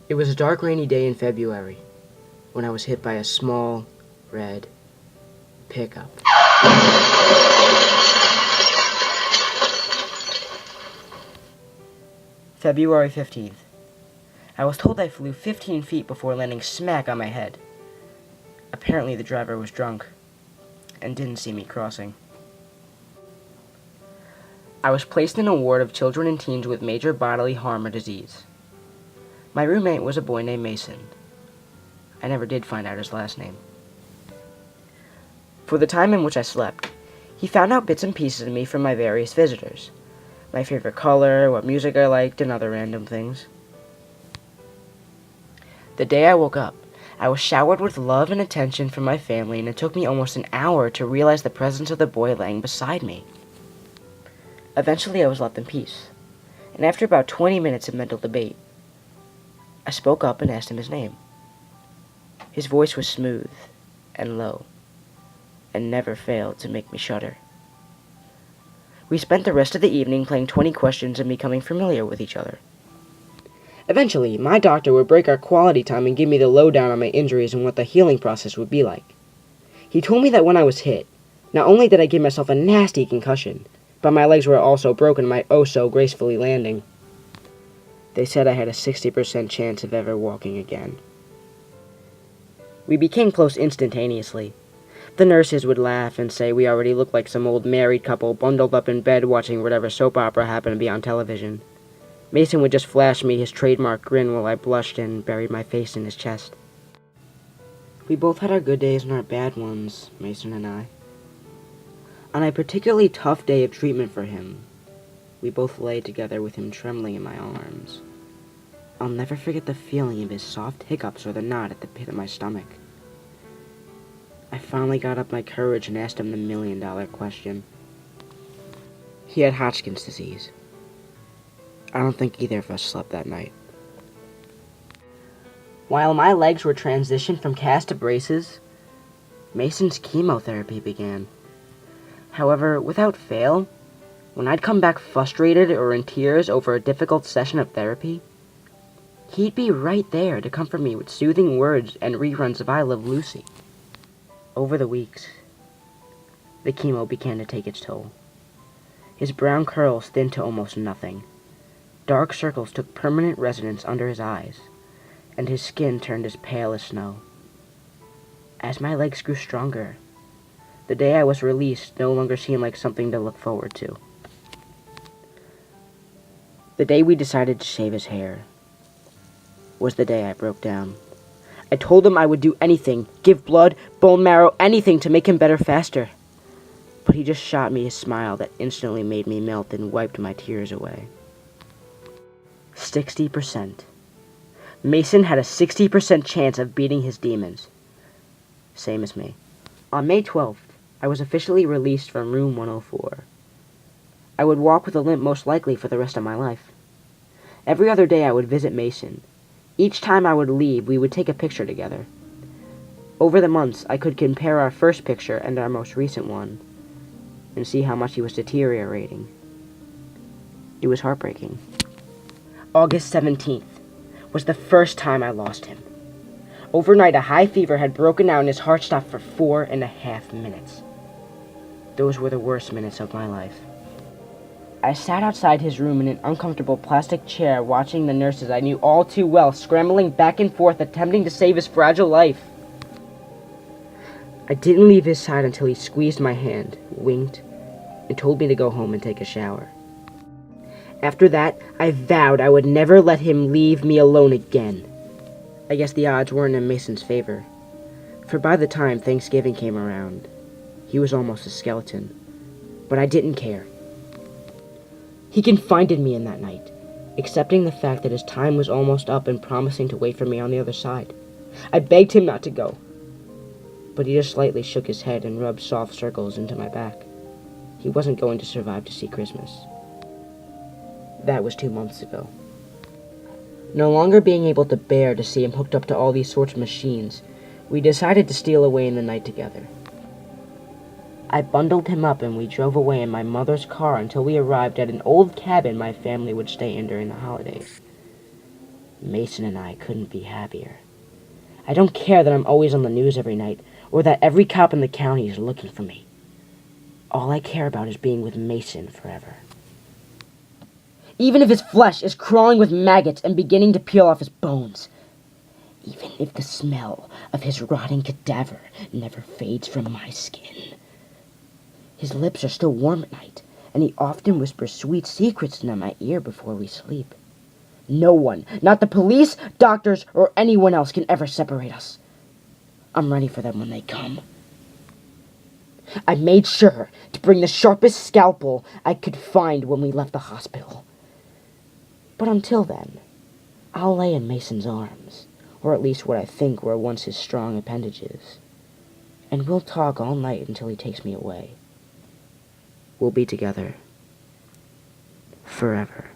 It was a dark, rainy day in February when I was hit by a small, red pickup. February 15th. I was told I flew 15 feet before landing smack on my head. Apparently the driver was drunk and didn't see me crossing. I was placed in a ward of children and teens with major bodily harm or disease. My roommate was a boy named Mason. I never did find out his last name. For the time in which I slept, he found out bits and pieces of me from my various visitors. My favorite color, what music I liked, and other random things. The day I woke up, I was showered with love and attention from my family, and it took me almost an hour to realize the presence of the boy laying beside me. Eventually I was left in peace, and after about 20 minutes of mental debate, I spoke up and asked him his name. His voice was smooth and low, and never failed to make me shudder. We spent the rest of the evening playing 20 questions and becoming familiar with each other. Eventually, my doctor would break our quality time and give me the lowdown on my injuries and what the healing process would be like. He told me that when I was hit, not only did I give myself a nasty concussion, but my legs were also broken by so gracefully landing. They said I had a 60% chance of ever walking again. We became close instantaneously. The nurses would laugh and say we already looked like some old married couple bundled up in bed watching whatever soap opera happened to be on television. Mason would just flash me his trademark grin while I blushed and buried my face in his chest. We both had our good days and our bad ones, Mason and I. On a particularly tough day of treatment for him, we both lay together with him trembling in my arms. I'll never forget the feeling of his soft hiccups or the knot at the pit of my stomach. I finally got up my courage and asked him the million-dollar question. He had Hodgkin's disease. I don't think either of us slept that night. While my legs were transitioned from cast to braces, Mason's chemotherapy began. However, without fail, when I'd come back frustrated or in tears over a difficult session of therapy, he'd be right there to comfort me with soothing words and reruns of I Love Lucy. Over the weeks, the chemo began to take its toll. His brown curls thinned to almost nothing. Dark circles took permanent residence under his eyes, and his skin turned as pale as snow. As my legs grew stronger, the day I was released no longer seemed like something to look forward to. The day we decided to shave his hair was the day I broke down. I told him I would do anything, give blood, bone marrow, anything to make him better faster. But he just shot me a smile that instantly made me melt and wiped my tears away. 60%. Mason had a 60% chance of beating his demons. Same as me. On May 12th, I was officially released from room 104. I would walk with a limp most likely for the rest of my life. Every other day I would visit Mason. Each time I would leave, we would take a picture together. Over the months, I could compare our first picture and our most recent one, and see how much he was deteriorating. It was heartbreaking. August 17th was the first time I lost him. Overnight, a high fever had broken out and his heart stopped for 4.5 minutes. Those were the worst minutes of my life. I sat outside his room in an uncomfortable plastic chair watching the nurses I knew all too well scrambling back and forth attempting to save his fragile life. I didn't leave his side until he squeezed my hand, winked, and told me to go home and take a shower. After that, I vowed I would never let him leave me alone again. I guess the odds weren't in Mason's favor, for by the time Thanksgiving came around, he was almost a skeleton. But I didn't care. He confided me in that night, accepting the fact that his time was almost up and promising to wait for me on the other side. I begged him not to go, but he just slightly shook his head and rubbed soft circles into my back. He wasn't going to survive to see Christmas. That was 2 months ago. No longer being able to bear to see him hooked up to all these sorts of machines, we decided to steal away in the night together. I bundled him up and we drove away in my mother's car until we arrived at an old cabin my family would stay in during the holidays. Mason and I couldn't be happier. I don't care that I'm always on the news every night, or that every cop in the county is looking for me. All I care about is being with Mason forever. Even if his flesh is crawling with maggots and beginning to peel off his bones. Even if the smell of his rotting cadaver never fades from my skin. His lips are still warm at night, and he often whispers sweet secrets into my ear before we sleep. No one, not the police, doctors, or anyone else can ever separate us. I'm ready for them when they come. I made sure to bring the sharpest scalpel I could find when we left the hospital. But until then, I'll lay in Mason's arms, or at least what I think were once his strong appendages, and we'll talk all night until he takes me away. We'll be together forever.